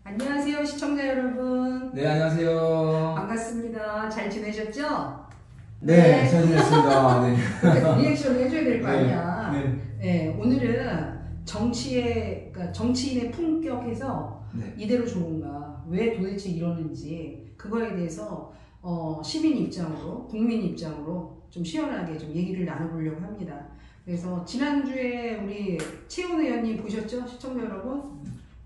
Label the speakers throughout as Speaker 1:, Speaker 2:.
Speaker 1: 안녕하세요, 시청자 여러분.
Speaker 2: 네, 안녕하세요.
Speaker 1: 반갑습니다. 잘 지내셨죠?
Speaker 2: 네, 잘 지냈습니다. 네.
Speaker 1: 그러니까 리액션을 해줘야 될 거
Speaker 2: 네,
Speaker 1: 아니야.
Speaker 2: 네.
Speaker 1: 네, 오늘은 그러니까 정치인의 품격에서
Speaker 2: 네.
Speaker 1: 이대로 좋은가, 왜 도대체 이러는지 그거에 대해서 시민 입장으로, 국민 입장으로 좀 시원하게 좀 얘기를 나눠보려고 합니다. 그래서 지난주에 우리 최훈 의원님 보셨죠? 시청자 여러분?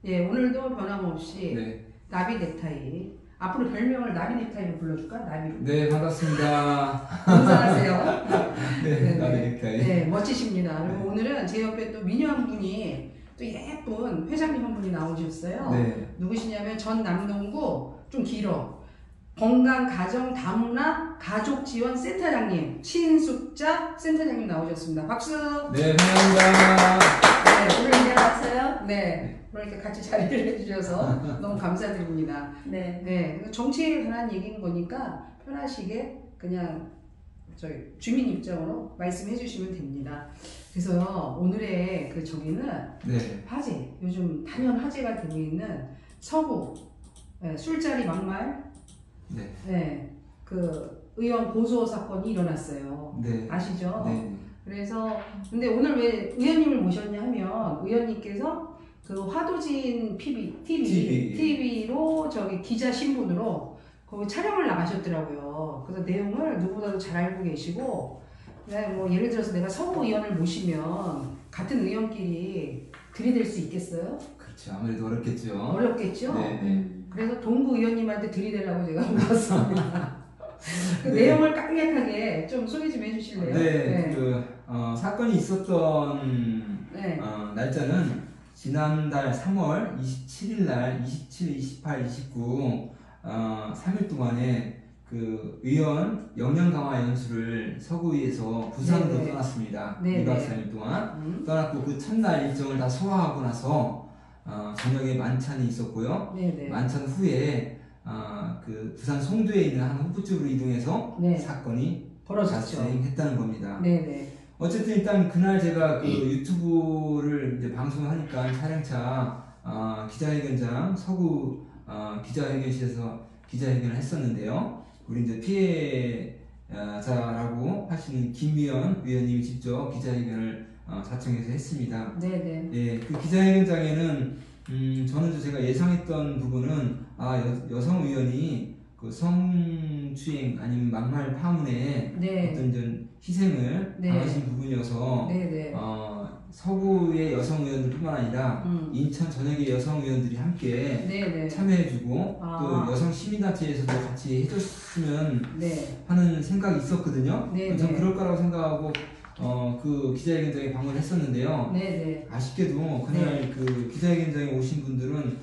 Speaker 1: 예, 오늘도 변함없이
Speaker 2: 네.
Speaker 1: 나비 넥타이. 앞으로 별명을 나비 넥타이로 불러줄까? 나비.
Speaker 2: 네, 반갑습니다.
Speaker 1: 감사하세요.
Speaker 2: 네, 나비 넥타이.
Speaker 1: 네, 멋지십니다. 그리고 오늘은 제 옆에 또 미녀 한 분이 또 예쁜 회장님 한 분이 나오셨어요.
Speaker 2: 네.
Speaker 1: 누구시냐면 전 남동구 좀 길어. 건강가정다문화 가족지원센터장님, 신숙자 센터장님 나오셨습니다. 박수!
Speaker 2: 네, 환영합니다.
Speaker 1: 네, 오늘 이제
Speaker 3: 안녕하세요.
Speaker 1: 네, 오늘 이렇게 같이 자리를 해주셔서 너무 감사드립니다.
Speaker 3: 네.
Speaker 1: 네, 정치에 관한 얘기인 거니까 편하시게 그냥 저희 주민 입장으로 말씀해 주시면 됩니다. 그래서 오늘의 그 저기는
Speaker 2: 네.
Speaker 1: 화제, 요즘 단연 화제가 되고 있는 서구 술자리 막말,
Speaker 2: 네.
Speaker 1: 그 의원 고소 사건이 일어났어요.
Speaker 2: 네.
Speaker 1: 아시죠?
Speaker 2: 네.
Speaker 1: 그래서 근데 오늘 왜 의원님을 모셨냐 하면 의원님께서 그 화도진 TV로 저기 기자 신분으로 거기 촬영을 나가셨더라고요. 그래서 내용을 누구보다도 잘 알고 계시고, 뭐 예를 들어서 내가 서구 의원을 모시면 같은 의원끼리 들이댈 수 있겠어요?
Speaker 2: 그렇죠. 아무래도 어렵겠죠.
Speaker 1: 어렵겠죠?
Speaker 2: 네, 네.
Speaker 1: 그래서 동구 의원님한테 들이대려고 제가 모았습니다. 그
Speaker 2: 네.
Speaker 1: 내용을 간략하게 좀 소개 좀 해주실래요?
Speaker 2: 네, 사건이 있었던 날짜는 지난달 3월 27일 날 27, 28, 29 3일 동안에 그 의원 역량 강화 연수를 서구에서 부산으로
Speaker 1: 네네.
Speaker 2: 떠났습니다.
Speaker 1: 네네.
Speaker 2: 2박 3일 동안 떠났고 그 첫날 일정을 다 소화하고 나서 저녁에 만찬이 있었고요.
Speaker 1: 네네.
Speaker 2: 만찬 후에 그 부산 송도에 있는 한 호프집으로 이동해서
Speaker 1: 네.
Speaker 2: 사건이
Speaker 1: 벌어졌죠.
Speaker 2: 발생했다는 겁니다.
Speaker 1: 네네.
Speaker 2: 어쨌든 일단 그날 제가 그 유튜브를 이제 방송하니까 촬영차 기자회견장 서구 기자회견실에서 기자회견을 했었는데요. 우리 이제 피해자라고 하시는 김미연 의원님이 직접 기자회견을 자청해서 했습니다.
Speaker 1: 네네.
Speaker 2: 예, 그 기자회견장에는 저는 제가 예상했던 부분은 여성 의원이 그 성추행 아니면 막말 파문에
Speaker 1: 네.
Speaker 2: 어떤 좀 희생을
Speaker 1: 네.
Speaker 2: 당하신 부분이어서
Speaker 1: 네네.
Speaker 2: 서구의 여성 의원들뿐만 아니라 인천 전역의 여성 의원들이 함께
Speaker 1: 네네.
Speaker 2: 참여해주고 또 여성 시민단체에서도 같이 해줬으면
Speaker 1: 네.
Speaker 2: 하는 생각이 있었거든요.
Speaker 1: 네네.
Speaker 2: 전 그럴 거라고 생각하고 그 기자회견장에 방문을 했었는데요.
Speaker 1: 네네.
Speaker 2: 아쉽게도 그날 그 기자회견장에 오신 분들은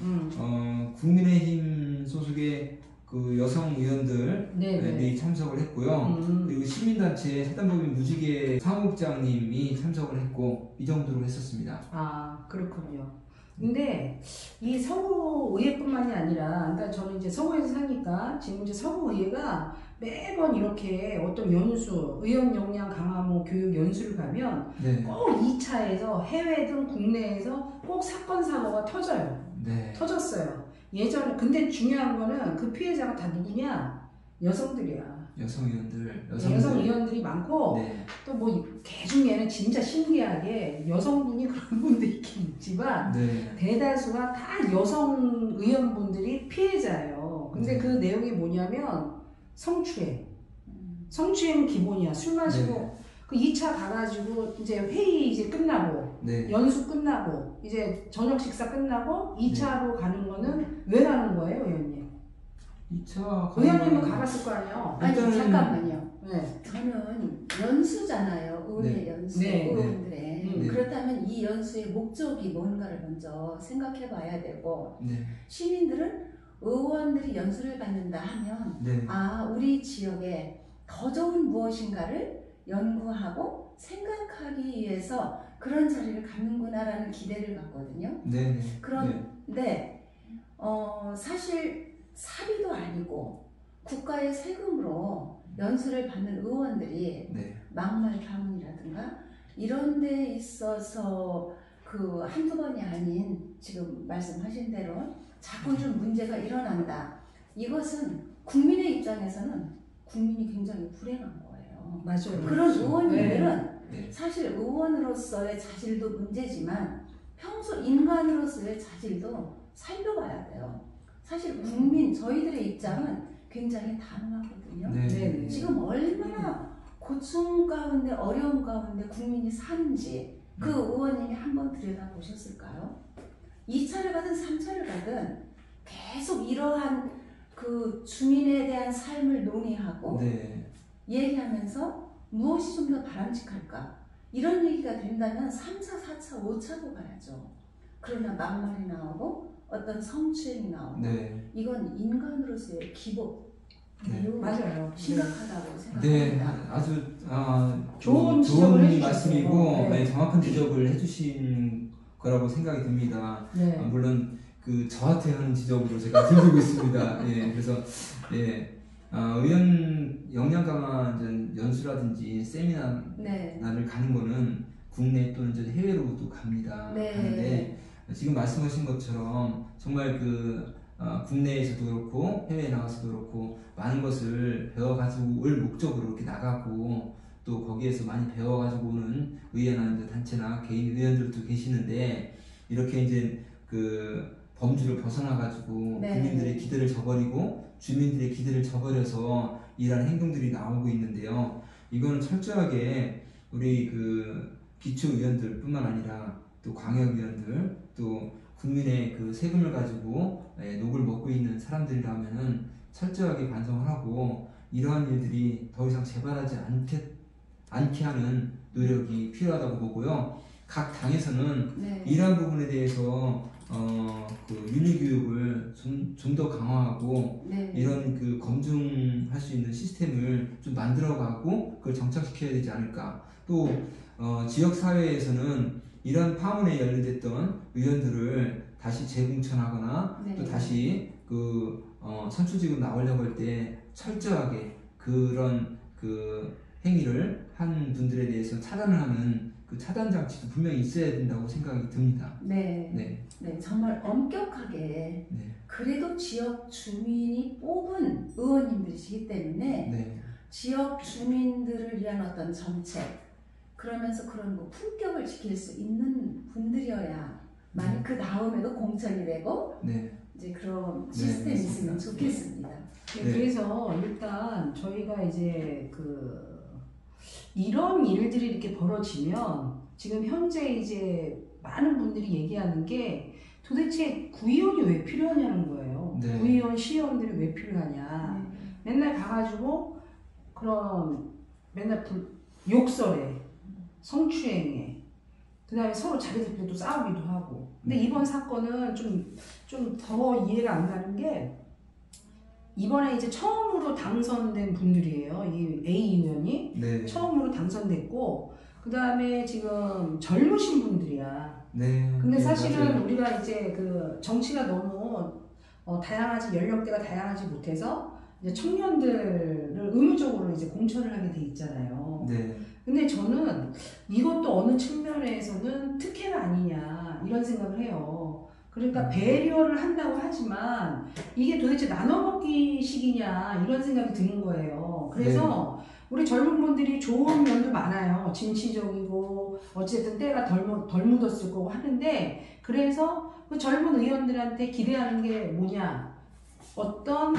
Speaker 2: 국민의힘 소속의 그 여성 의원들이 참석을 했고요. 그리고 시민단체 사단법인 무지개 사무국장님이 참석을 했고 이 정도로 했었습니다.
Speaker 1: 아, 그렇군요. 근데 이 서구 의회뿐만이 아니라, 그러니까 저는 이제 서구에서 사니까 지금 이제 서구 의회가 매번 이렇게 어떤 연수, 의원 역량 강화 뭐 교육 연수를 가면
Speaker 2: 네.
Speaker 1: 꼭 2차에서 해외든 국내에서 꼭 사건 사고가 터져요.
Speaker 2: 네.
Speaker 1: 터졌어요. 예전에 근데 중요한 거는 그 피해자가 다 누구냐? 여성들이야.
Speaker 2: 여성 의원들,
Speaker 1: 여성 의원들이 많고
Speaker 2: 네.
Speaker 1: 또 뭐 개 중에는 진짜 신기하게 여성분이 그런 분도 있긴 있지만
Speaker 2: 네.
Speaker 1: 대다수가 다 여성 의원분들이 피해자예요. 근데 그 내용이 뭐냐면 성추행. 성추행 기본이야. 술 마시고 그 2차 가가지고 이제 회의 이제 끝나고 연수 끝나고 이제 저녁 식사 끝나고 2차로 가는 거는 왜 가는 거예요, 의원님?
Speaker 2: 2차
Speaker 1: 의원님은 가봤을 거 아니에요?
Speaker 3: 아니 잠깐만요.
Speaker 1: 네.
Speaker 3: 저는 연수잖아요. 의회 연수 의원들의. 그렇다면 이 연수의 목적이 뭔가를 먼저 생각해 봐야 되고 시민들은 의원들이 연수를 받는다 하면 우리 지역에 더 좋은 무엇인가를 연구하고 생각하기 위해서 그런 자리를 갖는구나라는 기대를 갖거든요. 그런데 사실 사비도 아니고 국가의 세금으로 연수를 받는 의원들이 막말 파문이라든가 이런 데 있어서 그 한두 번이 아닌 지금 말씀하신 대로 자꾸 좀 문제가 일어난다. 이것은 국민의 입장에서는 국민이 굉장히 불행한 거예요.
Speaker 1: 맞아요.
Speaker 3: 그런
Speaker 1: 그렇죠.
Speaker 3: 의원님들은
Speaker 2: 네.
Speaker 3: 사실 의원으로서의 자질도 문제지만 평소 인간으로서의 자질도 살펴봐야 돼요. 사실 국민, 저희들의 입장은 굉장히 단호하거든요.
Speaker 2: 네.
Speaker 3: 지금 얼마나 고충 가운데 어려움 가운데 국민이 사는지 그 의원님이 한번 들여다보셨을까요? 2차를 가든 3차를 가든 계속 이러한 그 주민에 대한 삶을 논의하고 얘기하면서 무엇이 좀 더 바람직할까? 이런 얘기가 된다면 3차, 4차, 5차도 가야죠. 그러나 막말이 나오고 어떤 성추행이 나오고 이건 인간으로서의 기복 매우
Speaker 1: 맞아요.
Speaker 3: 심각하다고 생각합니다.
Speaker 2: 네, 아주
Speaker 1: 좋은
Speaker 2: 말씀이고 정확한 지적을 해주신 거라고 생각이 듭니다. 물론 그 저한테 하는 지적으로 제가 들고 있습니다. 그래서 의원 역량 강화 연수라든지 세미나를 가는 거는 국내 또는 해외로도 갑니다. 가는데 지금 말씀하신 것처럼 정말 국내에서도 그렇고 해외에 나가서도 그렇고 많은 것을 배워가지고 올 목적으로 이렇게 나가고 또 거기에서 많이 배워가지고 오는 의회나 단체나 개인 의원들도 계시는데 이렇게 이제 범주를 벗어나가지고 국민들의 기대를 저버리고 주민들의 기대를 저버려서 일하는 행동들이 나오고 있는데요. 이거는 철저하게 우리 기초의원들 뿐만 아니라 또 광역의원들 또 국민의 세금을 가지고 녹을 먹고 있는 사람들이라면은 철저하게 반성을 하고 이러한 일들이 더 이상 재발하지 않게 하는 노력이 필요하다고 보고요. 각 당에서는 이러한 부분에 대해서 윤리교육을 좀 더 강화하고 이런 검증할 수 있는 시스템을 좀 만들어가고 그걸 정착시켜야 되지 않을까. 또 지역사회에서는 이런 파문에 연루됐던 의원들을 다시 재공천하거나 또 다시 선출직으로 나오려고 할 때 철저하게 그런 행위를 한 분들에 대해서 차단을 하는 차단 장치도 분명히 있어야 된다고 생각이 듭니다.
Speaker 3: 정말 엄격하게 그래도 지역 주민이 뽑은 의원님들이시기 때문에 지역 주민들을 위한 어떤 정책 그러면서 그런 품격을 지킬 수 있는 분들이어야만 그 다음에도 공천이 되고 이제 그런 시스템이 있으면 좋겠습니다.
Speaker 1: 그래서 일단 저희가 이제 이런 일들이 이렇게 벌어지면 지금 현재 이제 많은 분들이 얘기하는 게 도대체 구의원이 왜 필요하냐는 거예요. 구의원, 시의원들이 왜 필요하냐. 맨날 가가지고 그런 맨날 욕설에 성추행에 그 다음에 서로 자기들끼리 또 싸우기도 하고. 근데 이번 사건은 좀 더 이해가 안 가는 게 이번에 이제 처음으로 당선된 분들이에요. 이 A 의원이 처음으로 당선됐고 그 다음에 지금 젊으신 분들이야. 근데 사실은 우리가 이제 정치가 너무 다양하지 연령대가 다양하지 못해서 이제 청년들을 의무적으로 이제 공천을 하게 돼 있잖아요. 근데 저는 이것도 어느 측면에서는 특혜가 아니냐 이런 생각을 해요. 그러니까 배려를 한다고 하지만 이게 도대체 나눠먹기 식이냐 이런 생각이 드는 거예요. 그래서 우리 젊은 분들이 좋은 면도 많아요. 진취적이고 어쨌든 때가 덜 묻었을 거고 하는데 그래서 그 젊은 의원들한테 기대하는 게 뭐냐 어떤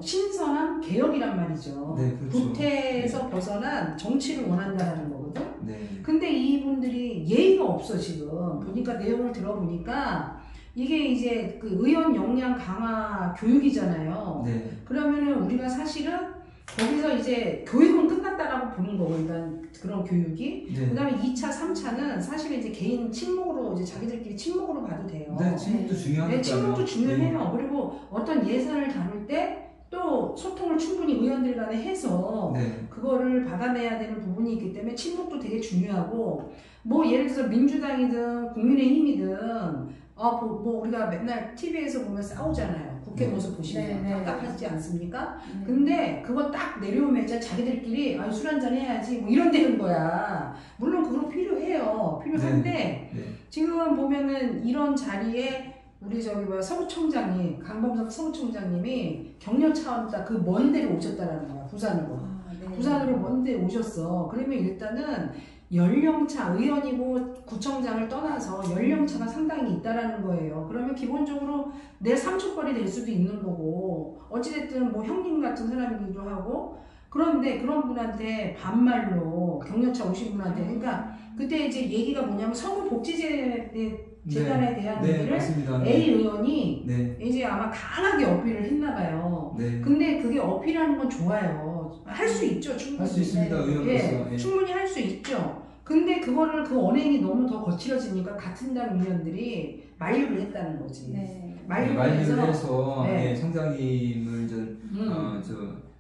Speaker 1: 신선한 개혁이란 말이죠. 구태에서 벗어난 정치를 원한다는 거거든. 근데 이분들이 예의가 없어 지금 보니까 내용을 들어보니까 이게 이제 의원 역량 강화 교육이잖아요. 그러면은 우리가 사실은 거기서 이제 교육은 끝났다라고 보는 거고 일단 그런 교육이 그 다음에 2차, 3차는 사실은 이제 개인 친목으로 이제 자기들끼리 친목으로 봐도 돼요.
Speaker 2: 친목도 중요하니까요.
Speaker 1: 친목도 중요해요. 그리고 어떤 예산을 다룰 때 또 소통을 충분히 의원들 간에 해서 그거를 받아내야 되는 부분이 있기 때문에 친목도 되게 중요하고 뭐 예를 들어서 민주당이든 국민의힘이든 뭐 우리가 맨날 TV에서 보면 싸우잖아요. 국회 모습 보시면 답답하지 않습니까? 근데 그거 딱 내려오면 이제 자기들끼리 술 한잔 해야지 뭐 이런 되는 거야. 물론 그거 필요해요. 필요한데 지금 보면은 이런 자리에 우리 저기 뭐야 서구청장님 강범석 서구청장님이 격려 차원다 그 먼 데로 오셨다라는 거야 부산으로.
Speaker 3: 네.
Speaker 1: 부산으로 먼 데 오셨어. 그러면 일단은 연령차 의원이고 구청장을 떠나서 연령차가 상당히 있다라는 거예요. 그러면 기본적으로 내 삼촌뻘이 될 수도 있는 거고 어찌됐든 뭐 형님 같은 사람이기도 하고 그런데 그런 분한테 반말로 격려차 오신 분한테 그러니까 그때 이제 얘기가 뭐냐면 성우복지재단에 대한 얘기를
Speaker 2: 맞습니다.
Speaker 1: A 의원이
Speaker 2: 네.
Speaker 1: 이제 아마 강하게 어필을 했나 봐요.
Speaker 2: 네.
Speaker 1: 근데 그게 어필하는 건 좋아요. 할 수 있죠, 충분히.
Speaker 2: 할 수 있습니다, 의원으로서.
Speaker 1: 예,
Speaker 2: 예.
Speaker 1: 충분히 할 수 있죠. 근데 그거를 그 언행이 너무 더 거칠어지니까 같은 당 의원들이 만류를 했다는 거지.
Speaker 3: 네.
Speaker 1: 만류를
Speaker 2: 해서
Speaker 1: 네.
Speaker 2: 예, 성장님을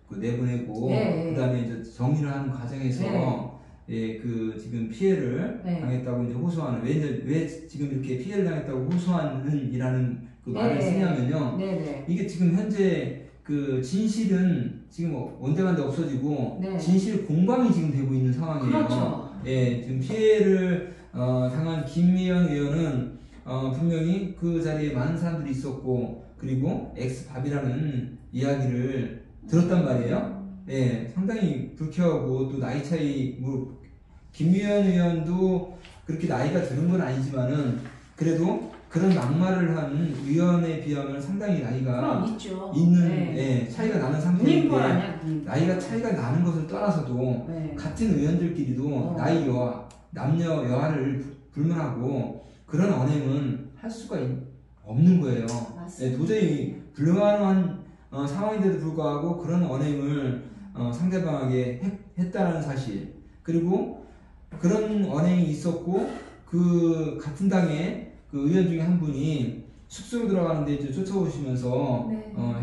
Speaker 2: 그 내보내고 그다음에 이제 정리를 하는 과정에서 예, 그 지금 피해를 당했다고 이제 호소하는 왜 지금 이렇게 피해를 당했다고 호소하는이라는 그 말을 쓰냐면요. 이게 지금 현재 그 진실은 지금 온데간데 없어지고 진실 공방이 지금 되고 있는 상황이에요.
Speaker 1: 그렇죠.
Speaker 2: 예, 지금 피해를 당한 김미연 의원은 분명히 그 자리에 많은 사람들이 있었고 그리고 엑스밥이라는 이야기를 들었단 말이에요. 예, 상당히 불쾌하고 또 나이 차이 뭐 김미연 의원도 그렇게 나이가 드는 건 아니지만은 그래도 그런 막말을 한 의원에 비하면 상당히 나이가 있는 예, 차이가 나는 상태인데 나이가 차이가 나는 것을 떠나서도 같은 의원들끼리도 나이 여하 남녀 여하를 불문하고 그런 언행은 할 수가 없는 거예요. 예, 도저히 불가능한 상황인데도 불구하고 그런 언행을 상대방에게 했다는 사실 그리고 그런 언행이 있었고 그 같은 당에 그 의원 중에 한 분이 숙소로 들어가는데 이제 쫓아오시면서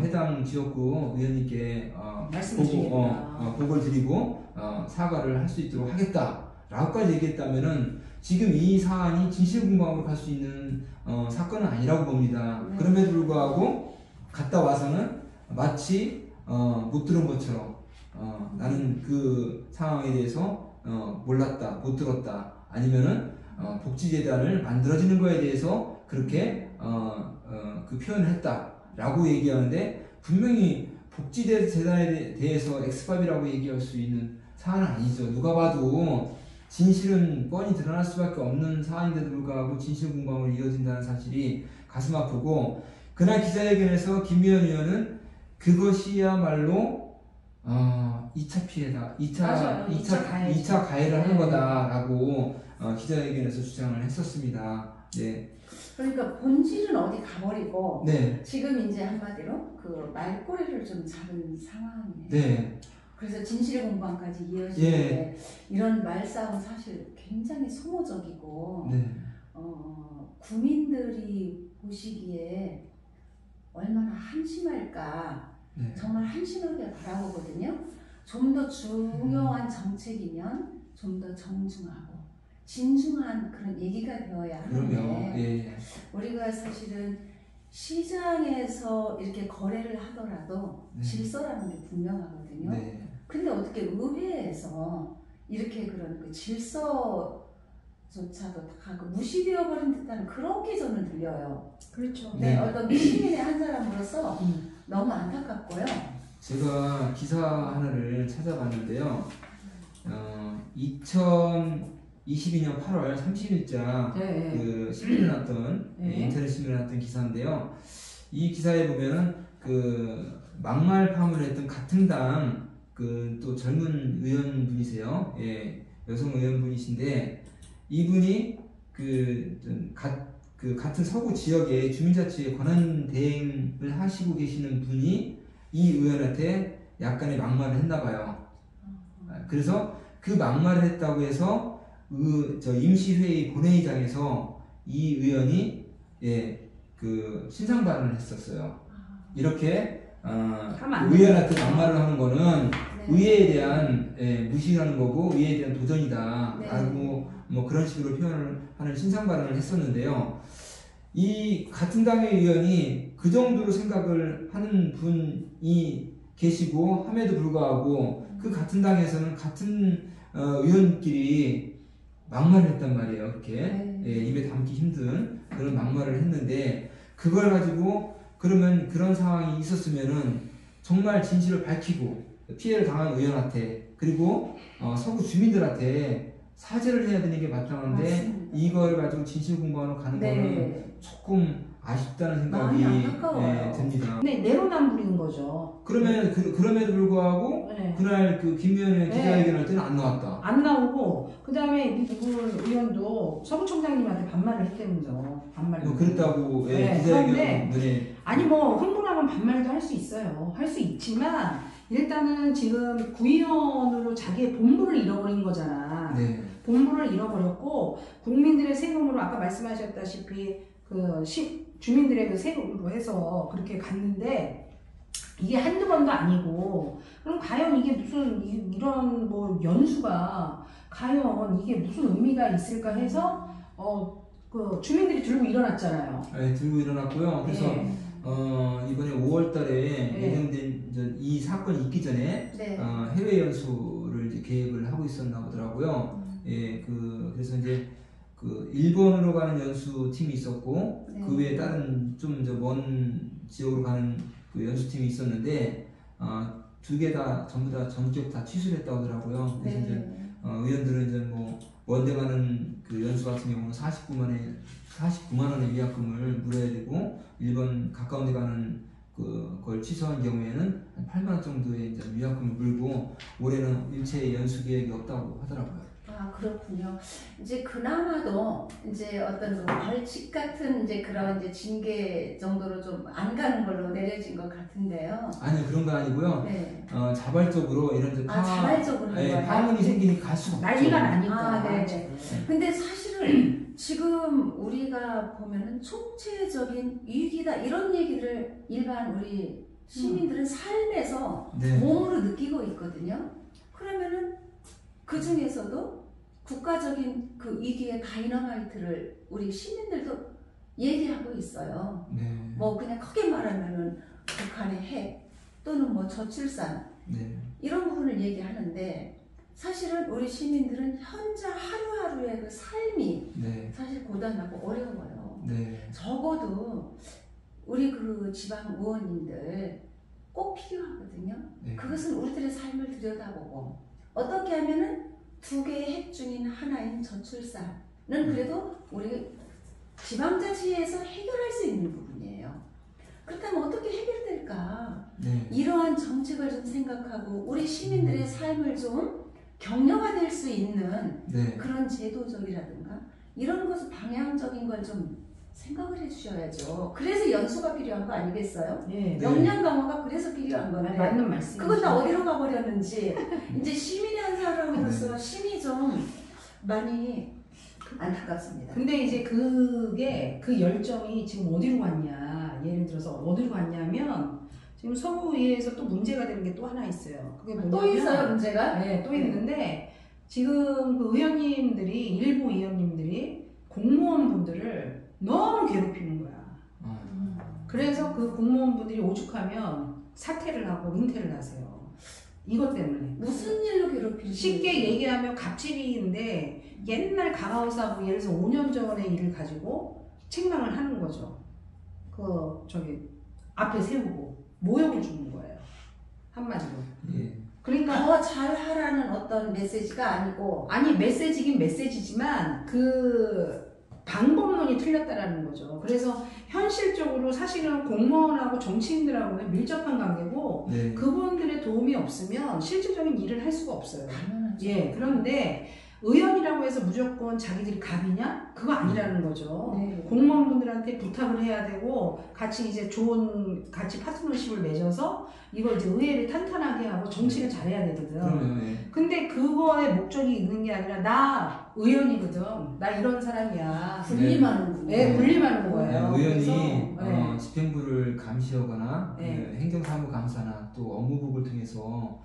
Speaker 2: 해당 지역구 의원님께 보고를 드리고 사과를 할 수 있도록 하겠다라고까지 얘기했다면은 지금 이 사안이 진실공방으로 갈 수 있는 사건은 아니라고 봅니다. 그럼에도 불구하고 갔다 와서는 마치 못 들은 것처럼 나는 그 상황에 대해서 몰랐다, 못 들었다, 아니면은 복지재단을 만들어지는 거에 대해서 그렇게 그 표현을 했다라고 얘기하는데 분명히 복지재단에 대해서 엑스팝이라고 얘기할 수 있는 사안은 아니죠. 누가 봐도 진실은 뻔히 드러날 수밖에 없는 사안인데도 불구하고 진실 공방으로 이어진다는 사실이 가슴 아프고 그날 기자회견에서 김미연 의원은 그것이야말로 2차 피해다, 2차 가해를 하는 거다라고 기자회견에서 주장을 했었습니다. 네.
Speaker 3: 그러니까 본질은 어디 가버리고 지금 이제 한마디로 그 말꼬리를 좀 잡은 상황이네요.
Speaker 2: 네.
Speaker 3: 그래서 진실 공방까지 이어지는데 이런 말싸움은 사실 굉장히 소모적이고 국민들이 보시기에 얼마나 한심할까 정말 한심하게 바라보거든요. 좀 더 중요한 정책이면 좀 더 정중하고 진중한 그런 얘기가 되어야 하는데 우리가 사실은 시장에서 이렇게 거래를 하더라도 질서라는 게 분명하거든요. 근데 어떻게 의회에서 이렇게 그런 그 질서조차도 다 무시되어 버린 듯한 그런 게 저는 들려요.
Speaker 1: 그렇죠.
Speaker 3: 어떤 시민의 한 사람으로서 너무 안타깝고요.
Speaker 2: 제가 기사 하나를 찾아봤는데요. 2022년 8월 30일자 그 신문에 났던 인터넷 신문에 났던 기사인데요. 이 기사에 보면은 그 막말 파문을 했던 같은 당 그 또 젊은 의원분이세요. 예, 여성 의원분이신데 이분이 같은 서구 지역의 주민자치의 권한 대행을 하시고 계시는 분이 이 의원한테 약간의 막말을 했나 봐요. 그래서 그 막말을 했다고 해서 저 임시회의 본회의장에서 이 의원이 그 신상 발언을 했었어요. 이렇게 의원한테 막말을 하는 거는 의회에 대한 무시하는 거고 의회에 대한 도전이다 라고 뭐 그런 식으로 표현을 하는 신상 발언을 했었는데요. 이 같은 당의 의원이 그 정도로 생각을 하는 분이 계시고 함에도 불구하고 그 같은 당에서는 같은 의원끼리 막말을 했단 말이에요. 그렇게 입에 담기 힘든 그런 막말을 했는데 그걸 가지고 그러면 그런 상황이 있었으면은 정말 진실을 밝히고 피해를 당한 의원한테 그리고 서구 주민들한테 사죄를 해야 되는 게 마땅한데
Speaker 3: 맞습니다.
Speaker 2: 이걸 가지고 진실 공방으로 가는 거는 조금 아쉽다는 생각이 듭니다.
Speaker 1: 근데 내로남불인 거죠.
Speaker 2: 그러면 그럼에도 불구하고 그날 그 김의원의 기자회견할 때는 안 나왔다.
Speaker 1: 안 나오고 그 다음에 누구 의원도 서구청장님한테 반말을 했다면서 반말.
Speaker 2: 그랬다고 기자회견
Speaker 1: 아니 뭐 흥분하면 반말도 할 수 있어요. 할 수 있지만 일단은 지금 구의원으로 자기의 본분을 잃어버린 거잖아.
Speaker 2: 네.
Speaker 1: 본분을 잃어버렸고 국민들의 세금으로 아까 말씀하셨다시피 주민들의 그 세금으로 해서 그렇게 갔는데 이게 한두 번도 아니고 그럼 과연 이게 무슨 이런 뭐 연수가 과연 이게 무슨 의미가 있을까 해서 그 주민들이 들고 일어났잖아요.
Speaker 2: 네, 들고 일어났고요. 그래서 이번에 5월달에 예정된 이 사건이 있기 전에 해외 연수를 이제 계획을 하고 있었나 보더라고요. 그래서 이제 그 일본으로 가는 연수팀이 있었고 그 외에 다른 좀 먼 지역으로 가는 그 연수팀이 있었는데 두 개 다 전부 다 전격 다 취소를 했다고 하더라고요. 그래서 이제 의원들은 이제 뭐 원대 가는 그 연수 같은 경우는 49만 원의 위약금을 물어야 되고 일본 가까운 데 가는 그걸 취소한 경우에는 한 8만 원 정도의 이제 위약금을 물고 올해는 일체 연수 계획이 없다고 하더라고요.
Speaker 3: 아, 그렇군요. 이제 그나마도 이제 어떤 그 벌칙 같은 이제 그런 이제 징계 정도로 좀 안 가는 걸로 내려진 것 같은데요.
Speaker 2: 아니요, 그런 거 아니고요. 자발적으로 이런
Speaker 3: 자발적으로
Speaker 2: 파문이 생기니까 갈 수가 없죠.
Speaker 1: 난리가 나니까.
Speaker 3: 네. 근데 사실은 지금 우리가 보면은 총체적인 위기다 이런 얘기를 일반 우리 시민들은 삶에서 몸으로 느끼고 있거든요. 그러면은 그 중에서도 국가적인 그 위기의 다이너마이트를 우리 시민들도 얘기하고 있어요. 뭐 그냥 크게 말하면은 북한의 핵 또는 뭐 저출산 이런 부분을 얘기하는데 사실은 우리 시민들은 현재 하루하루의 그 삶이 사실 고단하고 어려워요. 적어도 우리 그 지방 의원님들 꼭 필요하거든요. 그것은 우리들의 삶을 들여다보고 어떻게 하면은 두 개의 핵 중인 하나인 저출산은 그래도 우리 지방자치에서 해결할 수 있는 부분이에요. 그렇다면 어떻게 해결될까? 이러한 정책을 좀 생각하고 우리 시민들의 삶을 좀 격려화될 수 있는 그런 제도적이라든가 이런 것을 방향적인 걸 좀 생각을 해주셔야죠. 그래서 연수가 필요한 거 아니겠어요? 역량 강화가 그래서 필요한 건데
Speaker 1: 맞는 말씀이죠.
Speaker 3: 그건 다 어디로 가버렸는지 이제 시민의 한 사람으로서 심히 좀 많이 안타깝습니다.
Speaker 1: 근데 이제 그게 그 열정이 지금 어디로 갔냐? 예를 들어서 어디로 갔냐면 지금 서구의회에서 또 문제가 되는 게 또 하나 있어요. 그게 뭐냐면
Speaker 3: 또 있어요 문제가?
Speaker 1: 네, 또 있는데 지금 그 의원님들이 일부 의원님들이 공무원분들을 너무 괴롭히는 거야. 그래서 그 공무원분들이 오죽하면 사퇴를 하고 은퇴를 하세요. 이것 때문에.
Speaker 3: 무슨 일로 괴롭히는지
Speaker 1: 쉽게 얘기하면 갑질인데 옛날 가가오사부 예를 들어서 5년 전의 일을 가지고 책망을 하는 거죠. 앞에 세우고 모욕을 주는 거예요. 한마디로. 그러니까
Speaker 3: 더 잘하라는 어떤 메시지가 아니고
Speaker 1: 메시지긴 메시지지만 그 방법론이 틀렸다라는 거죠. 그래서 현실적으로 사실은 공무원하고 정치인들하고는 밀접한 관계고 그분들의 도움이 없으면 실질적인 일을 할 수가 없어요.
Speaker 3: 당연하죠.
Speaker 1: 그런데 의원이라고 해서 무조건 자기들이 갑이냐? 그거 아니라는 거죠. 공무원분들한테 부탁을 해야 되고 같이 이제 같이 파트너십을 맺어서 이걸 이제 의회를 탄탄하게 하고 정치를 잘해야 되거든. 근데 그거에 목적이 있는 게 아니라 나 의원이거든. 나 이런 사람이야.
Speaker 3: 분림하는
Speaker 1: 분림하는 거예요.
Speaker 2: 의원이 집행부를 감시하거나 행정사무감사나 또 업무복을 통해서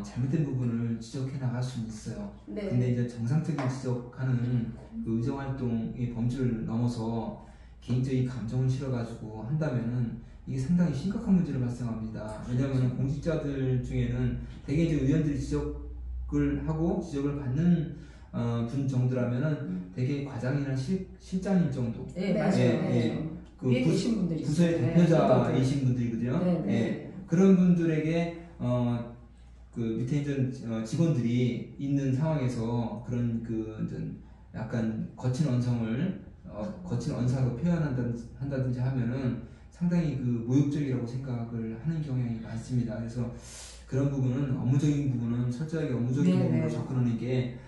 Speaker 2: 잘못된 부분을 지적해 나갈 수는 있어요. 근데 이제 정상적인 지적하는 그 의정활동의 범주를 넘어서 개인적인 감정을 실어가지고 한다면은 이게 상당히 심각한 문제를 발생합니다. 왜냐하면 공직자들 중에는 대개 이제 의원들이 지적을 하고 지적을 받는 분 정도라면은 대개 과장이나 실장님 정도.
Speaker 1: 맞아요.
Speaker 2: 그
Speaker 1: 위에 계신 분들이
Speaker 2: 부서의
Speaker 1: 있어요.
Speaker 2: 대표자이신 분들이거든요.
Speaker 1: 네, 네.
Speaker 2: 예. 그런 분들에게 그 밑에 이제 직원들이 있는 상황에서 그런 그 약간 거친 언사로 표현한다든지 하면은 상당히 그 모욕적이라고 생각을 하는 경향이 많습니다. 그래서 그런 부분은 업무적인 부분은 철저하게 업무적인
Speaker 1: 네,
Speaker 2: 부분으로
Speaker 1: 네.
Speaker 2: 접근하는 게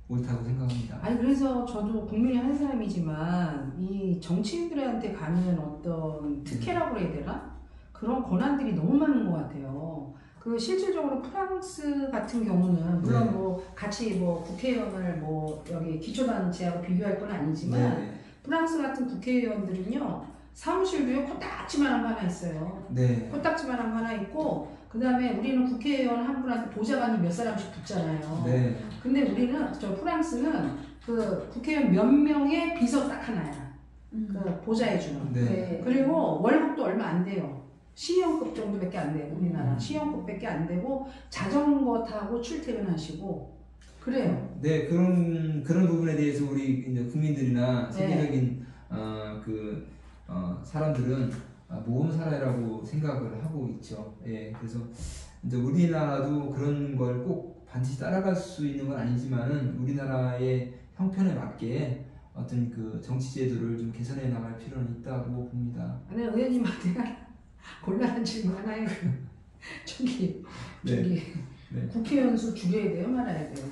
Speaker 2: 옳다고 생각합니다.
Speaker 1: 아니 그래서 저도 국민의 한 사람이지만 이 정치인들한테 가는 어떤 특혜라고 해야 되나? 그런 권한들이 너무 많은 것 같아요. 그 실질적으로 프랑스 같은 경우는 물론
Speaker 2: 네.
Speaker 1: 뭐 같이 뭐 국회의원을 뭐 여기 기초단체하고 비교할 건 아니지만
Speaker 2: 네.
Speaker 1: 프랑스 같은 국회의원들은요 사무실도요 코딱지만한 거 하나 있어요.
Speaker 2: 네.
Speaker 1: 코딱지만한 거 하나 있고 그 다음에 우리는 국회의원 한 분한테 보좌관이 몇 사람씩 붙잖아요.
Speaker 2: 네.
Speaker 1: 근데 우리는 저 프랑스는 그 국회의원 몇 명의 비서 딱 하나야. 그 보좌해주는.
Speaker 2: 네.
Speaker 1: 그리고 월급도 얼마 안 돼요. 시형급 정도밖에 안 돼요. 우리나라 시형급밖에 안 되고 자전거 타고 출퇴근하시고 그래요.
Speaker 2: 네, 그런 부분에 대해서 우리 이제 국민들이나
Speaker 1: 네.
Speaker 2: 세계적인 사람들은 모범 사례라고 생각을 하고 있죠. 예, 그래서 이제 우리나라도 그런 걸 꼭 반드시 따라갈 수 있는 건 아니지만은 우리나라의 형편에 맞게 어떤 그 정치 제도를 좀 개선해 나갈 필요는 있다고 봅니다.
Speaker 1: 네, 의원님한테 곤란한 질문 하나 해요. 저기
Speaker 2: 네.
Speaker 1: 국회의원 수 줄여야 돼요, 말아야 돼요.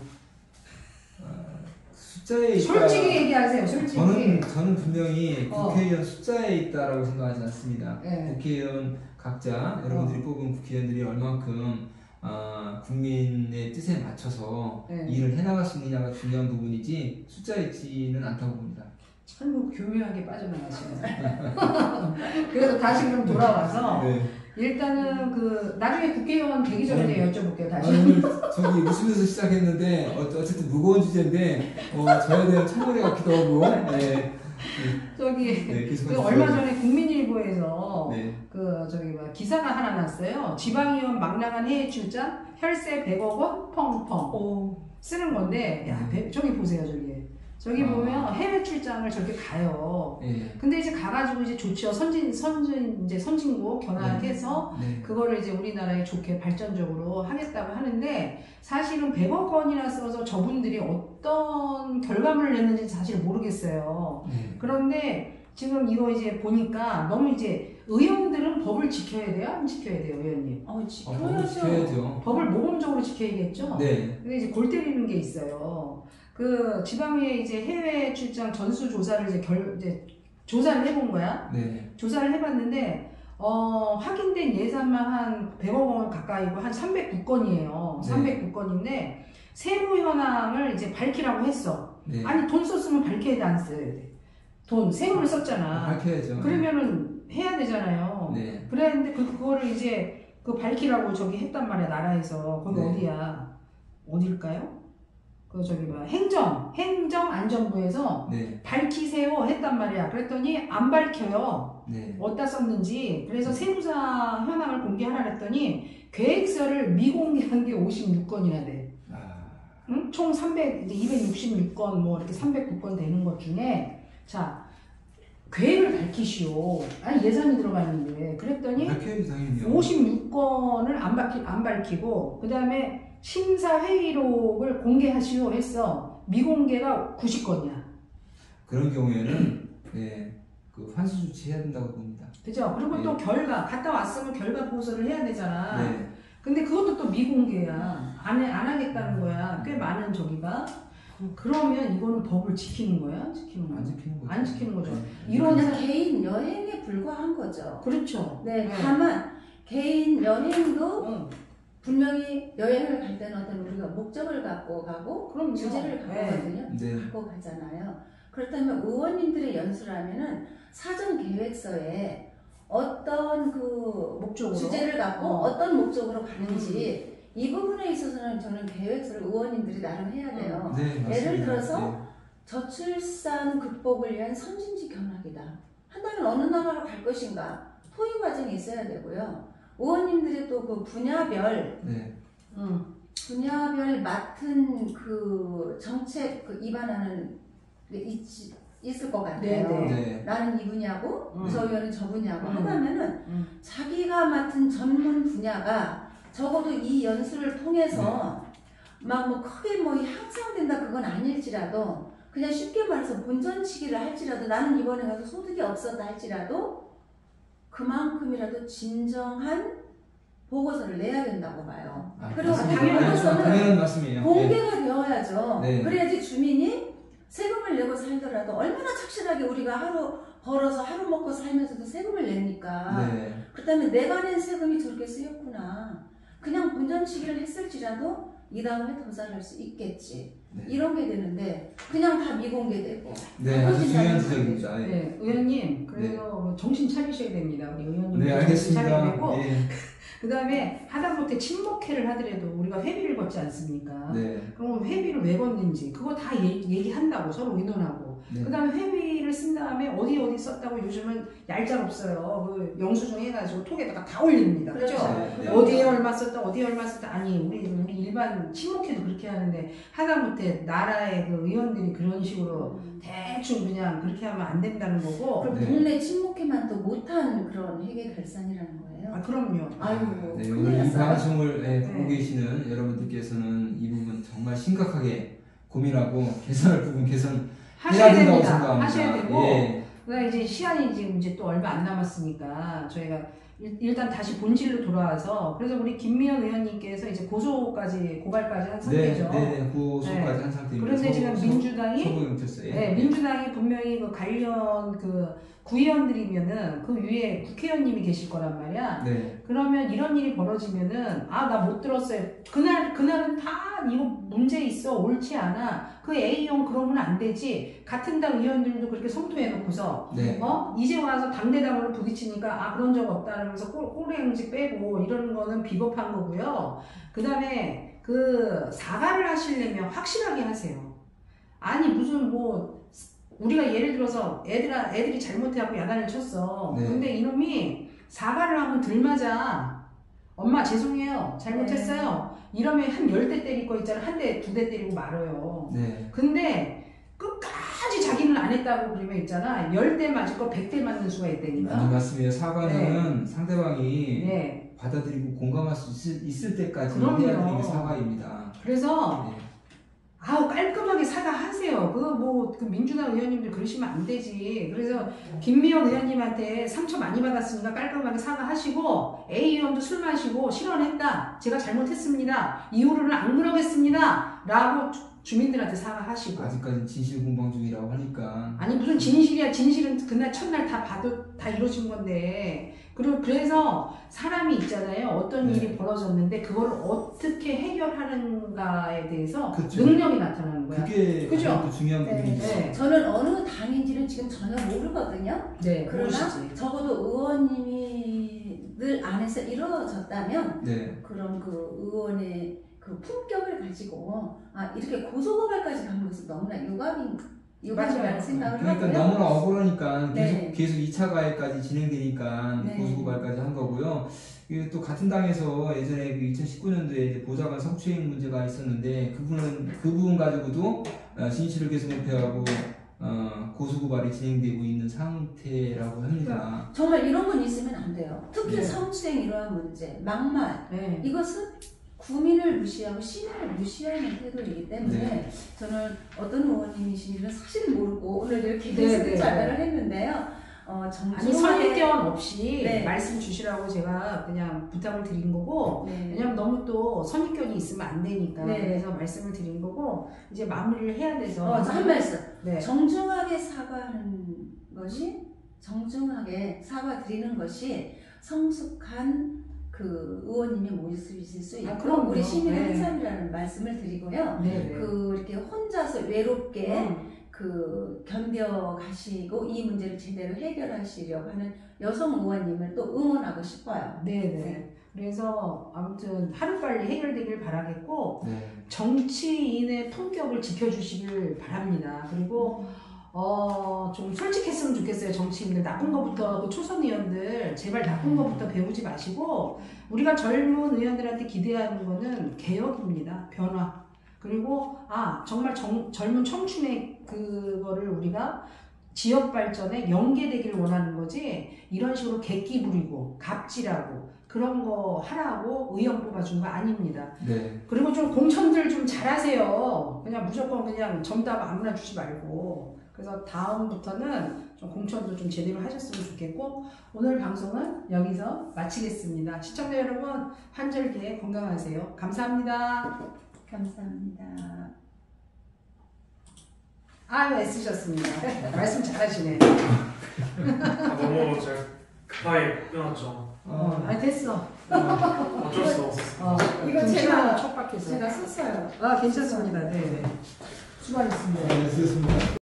Speaker 2: 숫자에 있다.
Speaker 1: 솔직히 얘기하세요. 솔직히.
Speaker 2: 저는 분명히 국회의원 숫자에 있다라고 생각하지 않습니다.
Speaker 1: 네.
Speaker 2: 국회의원 각자 여러분들이 뽑은 국회의원들이 얼만큼 국민의 뜻에 맞춰서
Speaker 1: 네.
Speaker 2: 일을 해나갈 수 있느냐가 중요한 부분이지 숫자에 있지는 않다고 봅니다.
Speaker 1: 참 교묘하게 빠져나가시네. 그래서 다시 그럼 돌아와서
Speaker 2: 네.
Speaker 1: 일단은 그 나중에 국회의원 되기 전에 여쭤볼게요. 다시.
Speaker 2: 오늘 저기 웃으면서 시작했는데 어쨌든 무거운 주제인데 저에 대한 청문회 같기도 하고. 네.
Speaker 1: 저기
Speaker 2: 네,
Speaker 1: 그 얼마 전에 국민일보에서
Speaker 2: 네.
Speaker 1: 그 저기 뭐 기사가 하나 났어요. 지방의원 막 나간 해외 출장 혈세 100억 원 펑펑 쓰는 건데 야 저기 보세요 저기 보면 해외 출장을 저렇게 가요.
Speaker 2: 네.
Speaker 1: 근데 이제 가가지고 이제 좋죠. 선진국 견학해서
Speaker 2: 네.
Speaker 1: 그거를 이제 우리나라에 좋게 발전적으로 하겠다고 하는데 사실은 100억 원이나 써서 저분들이 어떤 결과물을 냈는지 사실 모르겠어요.
Speaker 2: 네.
Speaker 1: 그런데 지금 이거 이제 보니까 너무 이제 의원들은 법을 지켜야 돼요? 안 지켜야 돼요, 의원님?
Speaker 2: 지켜야죠.
Speaker 1: 법을 모범적으로 지켜야겠죠?
Speaker 2: 네.
Speaker 1: 근데 이제 골 때리는 게 있어요. 그 지방에 이제 해외 출장 전수 조사를 이제 조사를 해본 거야.
Speaker 2: 네.
Speaker 1: 조사를 해봤는데 확인된 예산만 한 100억 원 가까이고 한 309건이에요.
Speaker 2: 네.
Speaker 1: 309건인데 세무 현황을 이제 밝히라고 했어.
Speaker 2: 네.
Speaker 1: 아니 돈 썼으면 밝혀야 돼, 안 써야 돼? 돈 세무를 썼잖아.
Speaker 2: 밝혀야죠.
Speaker 1: 그러면은 해야 되잖아요.
Speaker 2: 네.
Speaker 1: 그랬는데 그거를 이제 그 밝히라고 저기 했단 말이야, 나라에서. 거기
Speaker 2: 네.
Speaker 1: 어디야? 어딜까요? 그 저기 뭐 행정안전부에서
Speaker 2: 네.
Speaker 1: 밝히세요 했단 말이야. 그랬더니 안 밝혀요.
Speaker 2: 네.
Speaker 1: 어디다 썼는지. 그래서 세무사 현황을 공개하라 그랬더니 계획서를 미공개한 게 56건이나 돼. 응? 총 266건 뭐 이렇게 309건 되는 것 중에 자 계획을 밝히시오. 아니 예산이 들어가는데 그랬더니
Speaker 2: 밝혀야죠, 당연히요.
Speaker 1: 56건을 안 밝히고 그 다음에 심사회의록을 공개하시오 했어. 미공개가 90건이야.
Speaker 2: 그런 경우에는 네, 그 환수 조치해야 된다고 봅니다.
Speaker 1: 그죠? 그리고
Speaker 2: 네.
Speaker 1: 또 결과 갔다 왔으면 결과 보고서를 해야 되잖아.
Speaker 2: 네.
Speaker 1: 근데 그것도 또 미공개야. 안 하겠다는 거야. 꽤 많은 저기가. 그러면 이거는 법을 지키는 거야? 안 지키는 거야?
Speaker 2: 안 지키는 거죠.
Speaker 1: 안 지키는 거죠.
Speaker 2: 네.
Speaker 1: 이런
Speaker 3: 그냥 개인 여행에 불과한 거죠.
Speaker 1: 그렇죠.
Speaker 3: 네, 다만 개인 여행도 분명히 여행을 갈 때는 어떤 우리가 목적을 갖고 가고
Speaker 1: 그럼요.
Speaker 3: 주제를 갖고 가거든요.
Speaker 2: 네.
Speaker 3: 갖고 가잖아요. 그렇다면 의원님들의 연수라면은 사전 계획서에 어떤 그
Speaker 1: 목적으로
Speaker 3: 주제를 갖고 어떤 목적으로 가는지 이 부분에 있어서는 저는 계획서를 의원님들이 나름 해야 돼요.
Speaker 2: 네, 맞습니다.
Speaker 3: 예를 들어서
Speaker 2: 네.
Speaker 3: 저출산 극복을 위한 선진지 견학이다. 한다면 어느 나라로 갈 것인가? 토의 과정이 있어야 되고요. 의원님들이 또 그 분야별 맡은 그 정책 그 입안하는 있을 것 같아요.
Speaker 2: 네.
Speaker 3: 나는 이 분야고 저 의원은 저 분야고 하다면은 자기가 맡은 전문 분야가 적어도 이 연수를 통해서 막 뭐 크게 뭐 향상된다 그건 아닐지라도 그냥 쉽게 말해서 본전치기를 할지라도 나는 이번에 가서 소득이 없었다 할지라도 그만큼이라도 진정한 보고서를 내야 된다고 봐요. 그리고 그 보고서는
Speaker 2: 말씀이에요.
Speaker 3: 공개가 되어야죠.
Speaker 2: 네.
Speaker 3: 그래야지 주민이 세금을 내고 살더라도 얼마나 착실하게 우리가 하루 벌어서 하루 먹고 살면서도 세금을 내니까 그렇다면 내가 낸 세금이 저렇게 쓰였구나. 그냥 본전치기를 했을지라도 이 다음에 더 잘할 수 있겠지. 이런 게 되는데 그냥 다 미공개되고.
Speaker 2: 네, 아주 중요한 지적입니다.
Speaker 1: 네, 의원님 그래서 정신 차리셔야 됩니다. 우리 의원님
Speaker 2: 네, 알겠습니다.
Speaker 1: 차려야 되고
Speaker 2: 네.
Speaker 1: 그 다음에 하다못해 친목회를 하더라도 우리가 회비를 걷지 않습니까?
Speaker 2: 네.
Speaker 1: 그럼 회비를 왜 걷는지 그거 다 얘기한다고 서로 의논하고 그 다음에 회비를 쓴 다음에 어디 썼다고 요즘은 얄짤없어요. 그 영수증 해가지고 톡에다가 다 올립니다. 그렇죠? 어디에 얼마 썼다 어디에 얼마 썼다 아니 우리 일반 친목회도 그렇게 하는데 하다못해 나라의 그 의원들이 그런 식으로 대충 그냥 그렇게 하면 안 된다는 거고
Speaker 3: 그럼 동네 친목회만 또 못한 그런 회계 결산이라는 거예요?
Speaker 1: 아 그럼요.
Speaker 3: 아이고
Speaker 2: 네, 오늘 이 방송을 보고 계시는 여러분들께서는 이 부분 정말 심각하게 고민하고 개선할 부분 개선해야 된다고 생각합니다.
Speaker 1: 하셔야 되고 그다음 이제 시간이 지금 이제 또 얼마 안 남았으니까 저희가 일단 다시 본질로 돌아와서 그래서 우리 김미연 의원님께서 이제 고발까지 한 상태죠.
Speaker 2: 네, 고소까지 한 상태입니다.
Speaker 1: 그런데 지금 민주당이 민주당이 분명히 그 관련 그 구의원들이면은 그 위에 국회의원님이 계실 거란 말이야. 그러면 이런 일이 벌어지면은 아 나 못 들었어요. 그날은 다 이거 문제 있어 옳지 않아. 그 A형 그러면 안 되지. 같은 당 의원들도 그렇게 성토해놓고서 이제 와서 당대당으로 부딪히니까 아 그런 적 없다면서 꼬리행지 빼고 이러는 거는 비겁한 거고요. 그 다음에 그 사과를 하시려면 확실하게 하세요. 아니 무슨 뭐 우리가 예를 들어서 애들이 잘못해갖고 야단을 쳤어. 근데 이놈이 사과를 하면 들 맞아. 엄마 죄송해요. 잘못했어요. 이러면 한 10대 때릴 거 있잖아. 한 대, 2대 때리고 말아요. 근데 끝까지 자기는 안 했다고 그러면 있잖아. 10대 맞을 거 100대 맞는 수가 있다니까.
Speaker 2: 맞습니다. 사과는 상대방이 받아들이고 공감할 수 있을 때까지 해야 되는 게 사과입니다.
Speaker 1: 그래서 아우 깔끔하게 사과하세요. 그 민주당 의원님들 그러시면 안 되지. 그래서 김미연 의원님한테 상처 많이 받았으니까 깔끔하게 사과하시고 A 의원도 술 마시고 실언했다. 제가 잘못했습니다. 이후로는 안 그러겠습니다. 라고 주민들한테 사과하시고.
Speaker 2: 아직까지 진실 공방 중이라고 하니까. 아니
Speaker 1: 무슨 진실이야. 진실은 그날 첫날 다 봐도 다 이루어진 건데. 그래서 사람이 있잖아요. 어떤 일이 벌어졌는데 그걸 어떻게 해결하는가에 대해서 능력이 나타나는 거야.
Speaker 2: 그게 가장 중요한 부분이죠.
Speaker 3: 저는 어느 당인지는 지금 전혀 모르거든요. 그러나 모르시지. 적어도 의원님이 늘 안에서 이루어졌다면 그런 그 의원의 그 품격을 가지고 이렇게 고소고발까지 가는 것은 너무나 유감이라는 생각을 하고요.
Speaker 2: 그러니까 너무나 억울하니까 계속 2차 가해까지 진행되니까 고소고발까지 한 거고요. 또 같은 당에서 예전에 그 2019년도에 보좌관 성추행 문제가 있었는데 그 부분 가지고도 진실을 계속 은폐하고 고소고발이 진행되고 있는 상태라고 합니다.
Speaker 3: 정말 이런 건 있으면 안 돼요. 특히 성추행 이러한 문제, 막말 이것은 국민을 무시하고 시민을 무시하는 태도이기 때문에 저는 어떤 의원님이신지는 사실 모르고 오늘 이렇게 전화를 했는데요.
Speaker 1: 아니 선입견 없이 말씀 주시라고 제가 그냥 부탁을 드린 거고 왜냐면 너무 또 선입견이 있으면 안 되니까 그래서 말씀을 드린 거고 이제 마무리를 해야 돼서
Speaker 3: 한 말씀 정중하게 사과하는 것이 정중하게 사과드리는 것이 성숙한 그 의원님의 모습이실 수 있고
Speaker 1: 그럼
Speaker 3: 우리 시민의 한 사람이라는 말씀을 드리고요. 이렇게 혼자서 외롭게 그 견뎌가시고 이 문제를 제대로 해결하시려고 하는 여성 의원님을 또 응원하고 싶어요.
Speaker 1: 그래서 아무튼 하루빨리 해결되길 바라겠고 정치인의 품격을 지켜주시길 바랍니다. 그리고 좀 솔직했으면 좋겠어요. 정치인들 나쁜 거부터 그 초선 의원들 제발 나쁜 거부터 배우지 마시고 우리가 젊은 의원들한테 기대하는 거는 개혁입니다. 변화. 그리고 정말 젊은 청춘의 그거를 우리가 지역 발전에 연계되길 원하는 거지 이런 식으로 객기 부리고 갑질하고 그런 거 하라고 의원 뽑아준 거 아닙니다.
Speaker 2: 네.
Speaker 1: 그리고 좀 공천들 좀 잘하세요. 그냥 무조건 그냥 정답 아무나 주지 말고. 그래서 다음부터는 좀 공천도 좀 제대로 하셨으면 좋겠고 오늘 방송은 여기서 마치겠습니다. 시청자 여러분 환절기에 건강하세요. 감사합니다.
Speaker 3: 감사합니다.
Speaker 1: 아유 애쓰셨습니다. 말씀 잘하시네.
Speaker 4: 너무 제가 급하게 끊었죠.
Speaker 1: 아니 됐어.
Speaker 4: 어쩔 수 없었어요.
Speaker 3: 이거
Speaker 1: 좀
Speaker 3: 제가-
Speaker 1: 시간이 촉박해서.
Speaker 3: 제가 썼어요.
Speaker 1: 아 괜찮습니다. 네. 수고하셨습니다.
Speaker 2: 네, 수고했습니다.